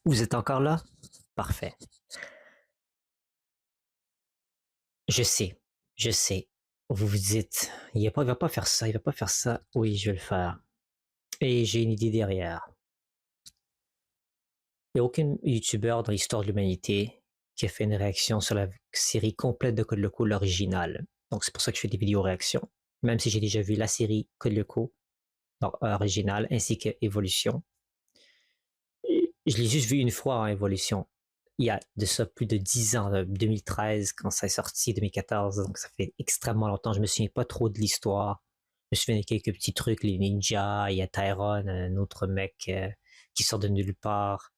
Vous êtes encore là? Parfait. Je sais, je sais. Vous vous dites, il va pas faire ça, il va pas faire ça. Oui, je vais le faire. Et j'ai une idée derrière. Il n'y a aucun YouTuber dans l'histoire de l'humanité qui a fait une réaction sur la série complète de Code Lyoko, l'original. Donc c'est pour ça que je fais des vidéos réactions. Même si j'ai déjà vu la série Code Lyoko, originale, ainsi que Evolution. Je l'ai juste vu une fois en Evolution. Il y a de ça plus de 10 ans, 2013, quand ça est sorti, 2014, donc ça fait extrêmement longtemps. Je me souviens pas trop de l'histoire. Je me souviens de quelques petits trucs, les ninjas, il y a Tyron, un autre mec qui sort de nulle part,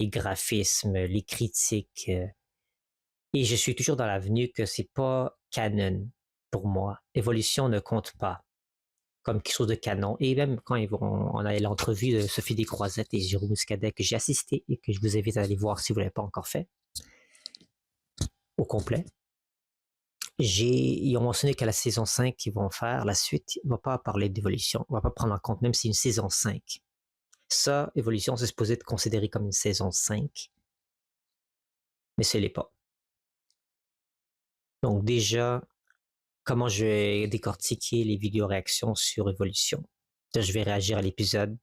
les graphismes, les critiques. Et je suis toujours dans l'avenue que c'est pas canon pour moi. Evolution ne compte pas comme quelque chose de canon. Et même quand on a l'entrevue de Sophie Descroisettes et Jérôme Muscadet que j'ai assisté et que je vous invite à aller voir si vous ne l'avez pas encore fait, au complet. Ils ont mentionné qu'à la saison 5 qu'ils vont faire, la suite, on ne va pas parler d'évolution. On ne va pas prendre en compte, même si c'est une saison 5. Ça, évolution, c'est supposé être considéré comme une saison 5. Mais ce n'est pas. Donc déjà, comment je vais décortiquer les vidéos réactions sur évolution? Là, je vais réagir à l'épisode.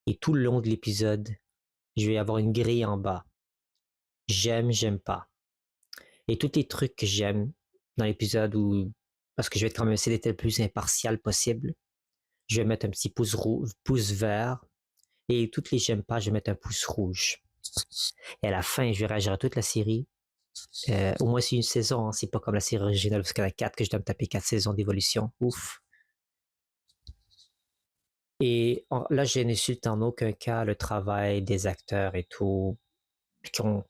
Et tout le long de l'épisode, je vais avoir une grille en bas. J'aime, j'aime pas. Et tous les trucs que j'aime dans l'épisode où, parce que je vais quand même essayer d'être le plus impartial possible, je vais mettre un petit pouce vert, et toutes les j'aime pas, je vais mettre un pouce rouge. Et à la fin, je vais réagir à toute la série. Au moins, c'est une saison, hein, c'est pas comme la série originale, parce qu'il y en a 4 que je dois me taper 4 saisons d'évolution. Ouf. Et là, je n'insulte en aucun cas le travail des acteurs et tout, qui ont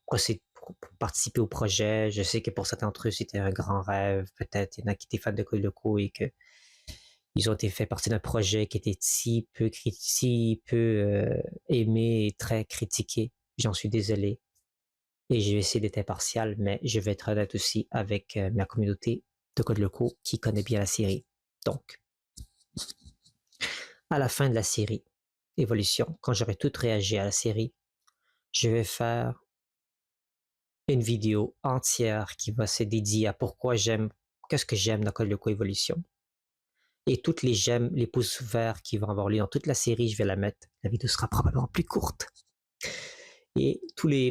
participé au projet. Je sais que pour certains d'entre eux, c'était un grand rêve. Peut-être il y en a qui étaient fans de Code Lyoko et que ils ont été fait partie d'un projet qui était si peu aimé et très critiqué. J'en suis désolé. Et je vais essayer d'être impartial, mais je vais être honnête aussi avec ma communauté de Code Lyoko qui connaît bien la série. Donc, à la fin de la série, Évolution, quand j'aurai tout réagi à la série, je vais faire une vidéo entière qui va se dédier à pourquoi qu'est-ce que j'aime dans Code Lyoko Evolution. Et toutes les j'aime, les pouces verts qui vont avoir lieu dans toute la série, je vais la mettre. La vidéo sera probablement plus courte. Et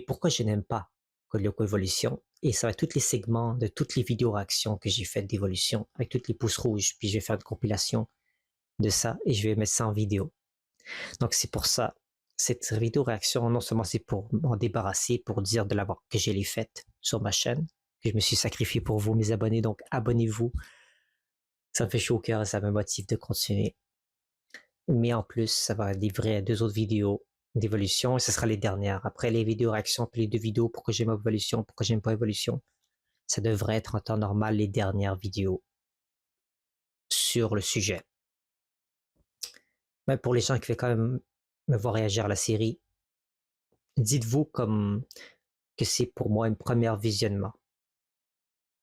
pourquoi je n'aime pas Code Lyoko Evolution. Et ça va être tous les segments de toutes les vidéos réactions que j'ai faites d'évolution avec toutes les pouces rouges. Puis je vais faire une compilation de ça et je vais mettre ça en vidéo. Donc c'est pour ça, cette vidéo réaction, non seulement c'est pour m'en débarrasser, pour dire de l'avoir que je l'ai faite sur ma chaîne, que je me suis sacrifié pour vous, mes abonnés, donc abonnez-vous. Ça me fait chaud au cœur et ça me motive de continuer. Mais en plus, ça va livrer à 2 autres vidéos d'évolution et ce sera les dernières. Après les vidéos réactions, puis les 2 vidéos pourquoi j'aime évolution, pourquoi j'aime pas évolution, ça devrait être en temps normal les dernières vidéos sur le sujet. Mais pour les gens qui veulent quand même me voir réagir à la série, dites-vous comme que c'est pour moi un premier visionnement.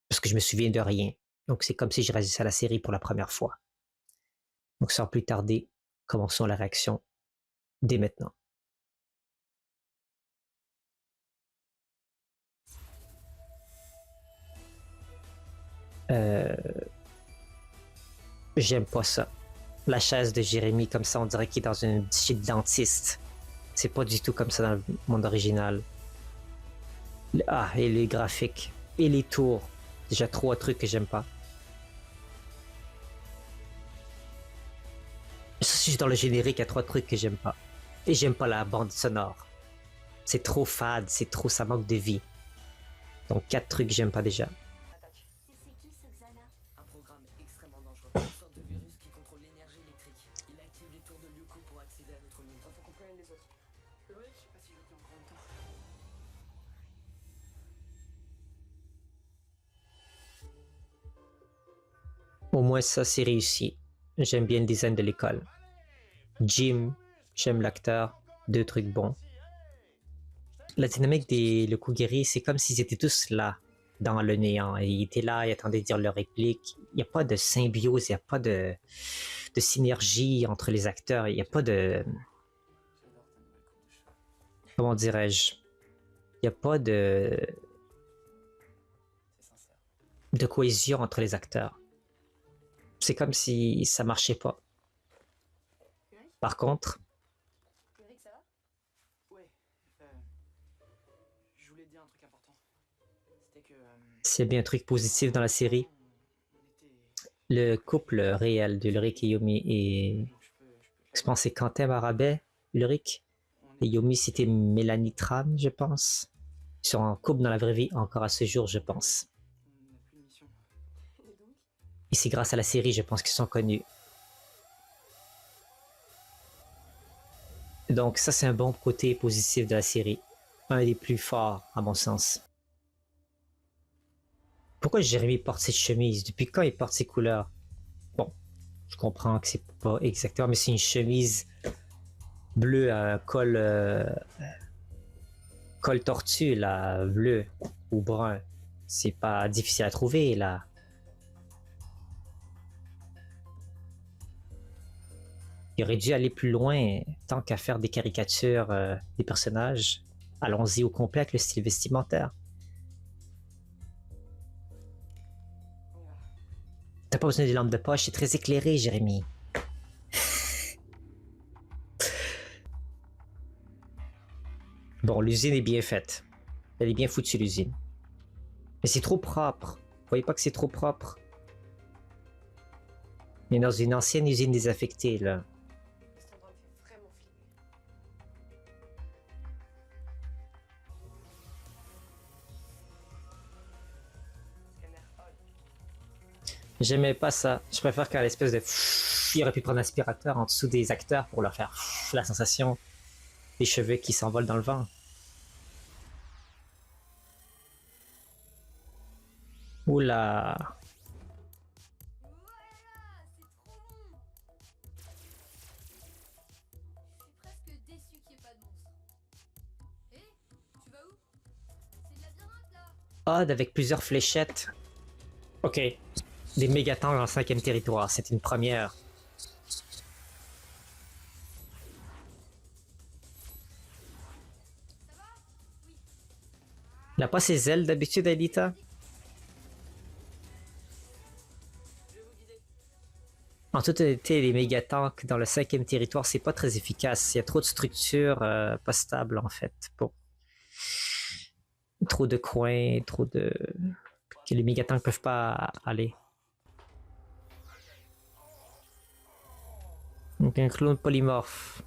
Parce que je me souviens de rien. Donc c'est comme si je réagissais à la série pour la première fois. Donc sans plus tarder, commençons la réaction dès maintenant. J'aime pas ça. La chaise de Jérémy, comme ça, on dirait qu'il est dans une chez le dentiste. C'est pas du tout comme ça dans le monde original. Et les graphiques. Et les tours. Déjà 3 trucs que j'aime pas. Ça, c'est juste dans le générique, il y a 3 trucs que j'aime pas. Et j'aime pas la bande sonore. C'est trop fade, ça manque de vie. Donc 4 trucs que j'aime pas déjà. C'est qui ce Xana? Un programme extrêmement dangereux, une sorte de virus qui contrôle l'énergie électrique. Il active les tours de Lyoko pour accéder à notre monde. Faut qu'on prévienne les autres. Ouais, je sais pas si je tiens encore longtemps. Au moins ça, c'est réussi. J'aime bien le design de l'école. Jim, j'aime l'acteur. 2 trucs bons. La dynamique des Lekugiri, c'est comme s'ils étaient tous là, dans le néant. Ils étaient là, ils attendaient de dire leur réplique. Il n'y a pas de symbiose, il n'y a pas de synergie entre les acteurs. Il n'y a pas de... J'adore ta nouvelle coupe de cheveux. comment dirais-je, il n'y a pas de cohésion entre les acteurs. C'est comme si ça marchait pas. Par contre, Ulrich, ça va? Ouais, je voulais te dire un truc important. C'était que... s'il y a bien un truc positif dans la série, le couple réel d'Ulrich et Yumi et je pense que c'est Quentin Marabet, Ulrich, et Yumi c'était Mélanie Tran, je pense. Ils sont en couple dans la vraie vie encore à ce jour, je pense. Et c'est grâce à la série, je pense qu'ils sont connus. Donc ça, c'est un bon côté positif de la série. Un des plus forts, à mon sens. Pourquoi Jérémy porte cette chemise? Depuis quand il porte ces couleurs? Bon, je comprends que c'est pas exactement, mais c'est une chemise bleue à col tortue, là, bleu ou brun. C'est pas difficile à trouver, là. Il aurait dû aller plus loin, tant qu'à faire des caricatures des personnages. Allons-y au complet avec le style vestimentaire. T'as pas besoin des lampes de poche, c'est très éclairé, Jérémy. Bon, l'usine est bien faite. Elle est bien foutue, l'usine. Mais c'est trop propre. Vous voyez pas que c'est trop propre? On est dans une ancienne usine désaffectée, là. Cet endroit me fait vraiment flipper. Scanner on. J'aimais pas ça. Je préfère qu'à l'espèce de... Il aurait pu prendre un aspirateur en dessous des acteurs pour leur faire la sensation des cheveux qui s'envolent dans le vent. Oula. Voilà, c'est trop long. Je suis presque déçu qu'il n'y ait pas de monstre. Hé, tu vas où? C'est le labyrinthe là. Odd avec plusieurs fléchettes. Ok. Des mégatanks dans le 5e territoire, c'est une première. Elle n'a pas ses ailes d'habitude, Alita? Je vais vous guider. En toute honnêteté, les mégatanks dans le 5e territoire, c'est pas très efficace. Il y a trop de structures pas stables, en fait. Pour... Trop de coins, trop de... que les mégatanks peuvent pas aller. Donc un clone polymorphe.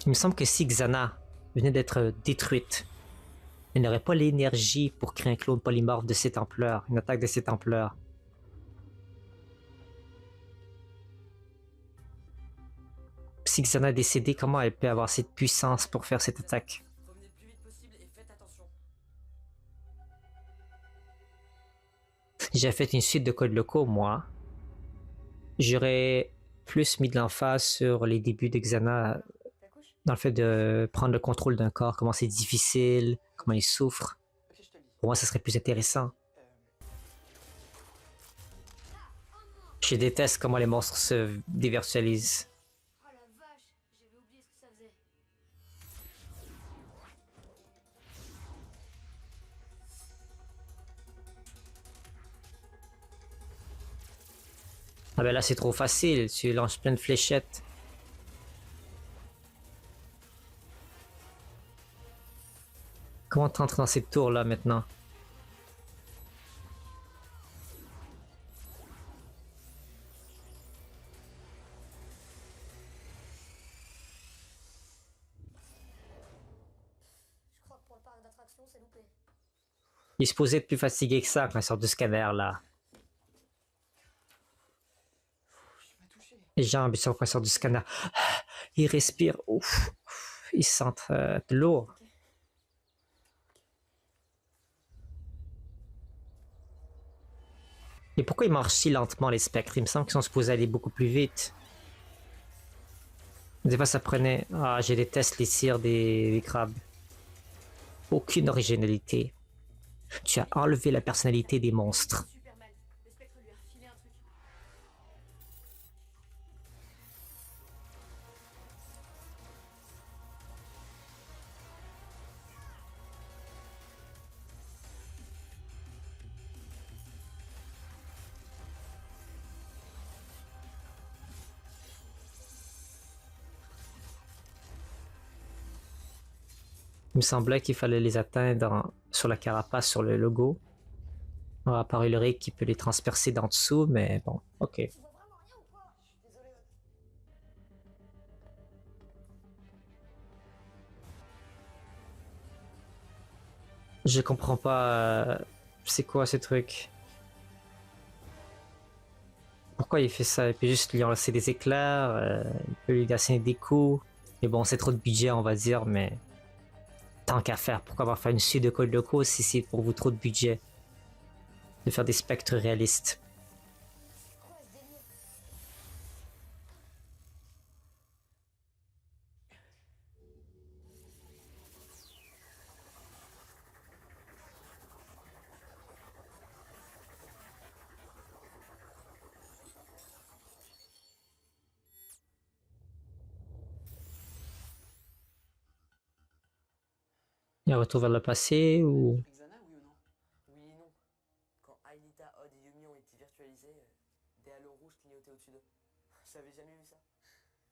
Il me semble que si Xana venait d'être détruite, elle n'aurait pas l'énergie pour créer un clone polymorphe de cette ampleur, une attaque de cette ampleur. Si Xana est décédée, comment elle peut avoir cette puissance pour faire cette attaque? Revenez le plus vite possible et faites attention. J'ai fait une suite de codes locaux, moi. J'aurais plus mis de l'emphase sur les débuts de Xana Ta couche? dans le fait de prendre le contrôle d'un corps, comment c'est difficile, comment il souffre. Ok, je te le dis. Pour moi, ça serait plus intéressant. Euh, Je déteste comment les monstres se dévirtualisent. Oh la vache, j'avais oublié ce que ça faisait. Ah ben là, c'est trop facile, tu lances plein de fléchettes. Comment t'entres dans cette tour là maintenant? Je crois que pour le parc d'attractions, c'est loupé. Il est supposé être plus fatigué que ça quand il sort du scanner là. il m'a touché. Les jambes, ils sont quand il sort du scanner. Il respire. Ouf. Ils se sentent lourd. Et pourquoi ils marchent si lentement les spectres? Il me semble qu'ils sont supposés aller beaucoup plus vite. Des fois ça prenait... Ah, je déteste les tirs des crabes. Aucune originalité. Tu as enlevé la personnalité des monstres. Super mal. Le spectre lui a refilé un truc. me semblait qu'il fallait les atteindre sur la carapace, sur le logo. À part Ulrich qui peut les transpercer d'en dessous, mais bon, ok. Tu vois vraiment rien ou quoi? Je suis désolé. Je comprends pas. C'est quoi ce truc? Pourquoi il fait ça? Il peut juste lui lancer des éclairs, il peut lui lancer des coups. Mais bon, c'est trop de budget, on va dire, mais tant qu'à faire, pourquoi avoir fait une suite de codes locaux si c'est pour vous trop de budget de faire des spectres réalistes? C'est quoi ce délire? Un retour vers le passé ou... Xana, oui ou non? Oui et non. Quand Aelita, Odd et Yumi ont été virtualisés, des halos rouges clignotaient au-dessus d'eux. J'avais jamais vu ça.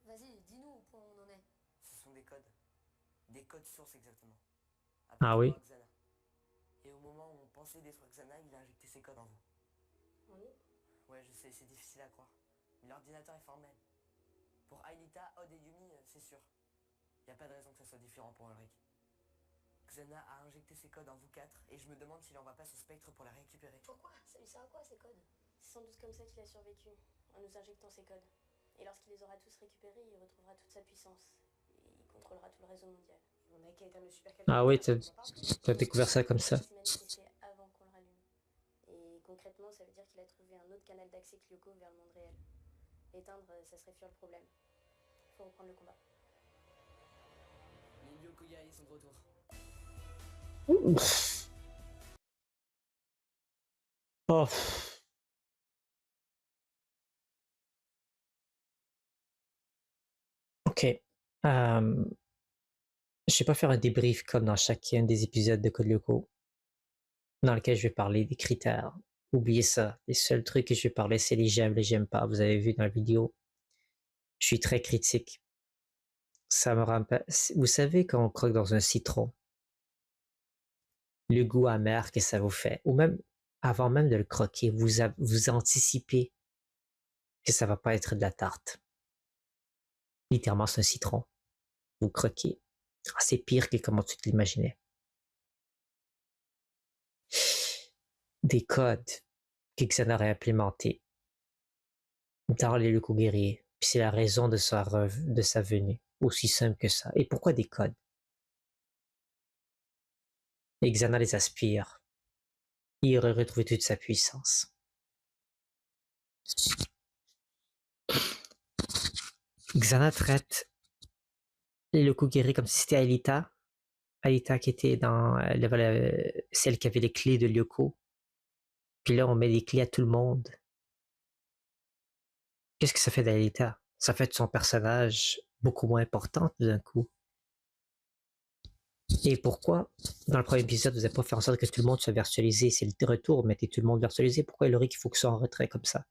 Vas-y, dis-nous où point on en est. Ce sont des codes. Des codes sources exactement. Ah oui. À Xana. Et au moment où on pensait détruire Xana, il a injecté ces codes en vous. Oui. Ouais, je sais, c'est difficile à croire. Mais l'ordinateur est formel. Pour Aelita, Odd et Yumi, c'est sûr. Y a pas de raison que ça soit différent pour Ulrich. Xana a injecté ses codes en vous quatre et je me demande s'il envoie pas ce spectre pour les récupérer. Pourquoi? Ça lui sert à quoi ces codes? C'est sans doute comme ça qu'il a survécu, en nous injectant ces codes. Et lorsqu'il les aura tous récupérés, il retrouvera toute sa puissance. Et il contrôlera tout le réseau mondial. On a qu'à éteindre le supercalculateur. Ah oui, t'as découvert ça comme ça. C'est manifesté avant qu'on le rallume. Et concrètement, ça veut dire qu'il a trouvé un autre canal d'accès Kyoko vers le monde réel. Éteindre, ça serait fuir le problème. Faut reprendre le combat. Les Yokoyai sont de retour. Oh. Ok. Je vais pas faire un débrief comme dans chacun des épisodes de Code Lyoko, dans lequel je vais parler des critères. Oubliez ça. Les seuls trucs que je vais parler, c'est les j'aime pas. Vous avez vu dans la vidéo. Je suis très critique. Ça me rappelle. Vous savez quand on croque dans un citron, le goût amer que ça vous fait, ou même avant même de le croquer, vous anticipez que ça va pas être de la tarte. Littéralement, c'est un citron. Vous croquez. Ah, c'est pire que comment tu te l'imaginais. Des codes que Xana aurait implémentés dans les locaux guerriers. Puis c'est la raison de sa venue. Aussi simple que ça. Et pourquoi des codes? Et Xana les aspire. Il aurait retrouvé toute sa puissance. Xana traite les locaux guerriers comme si c'était Aelita. Aelita qui était dans celle qui avait les clés de Lyoko. Puis là, on met les clés à tout le monde. Qu'est-ce que ça fait d'Aelita? Ça fait de son personnage beaucoup moins important tout d'un coup. Et pourquoi, dans le premier épisode, vous n'avez pas fait en sorte que tout le monde soit virtualisé? C'est le retour, mettez tout le monde virtualisé. Pourquoi Ulrich, il faut que ça soit en retrait comme ça?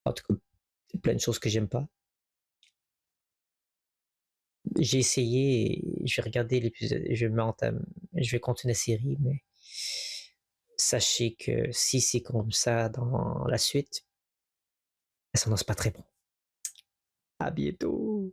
En tout cas, il y a plein de choses que j'aime pas. J'ai essayé, je vais regarder l'épisode, je vais continuer la série, mais sachez que si c'est comme ça dans la suite, ça s'annonce pas très bon. À bientôt!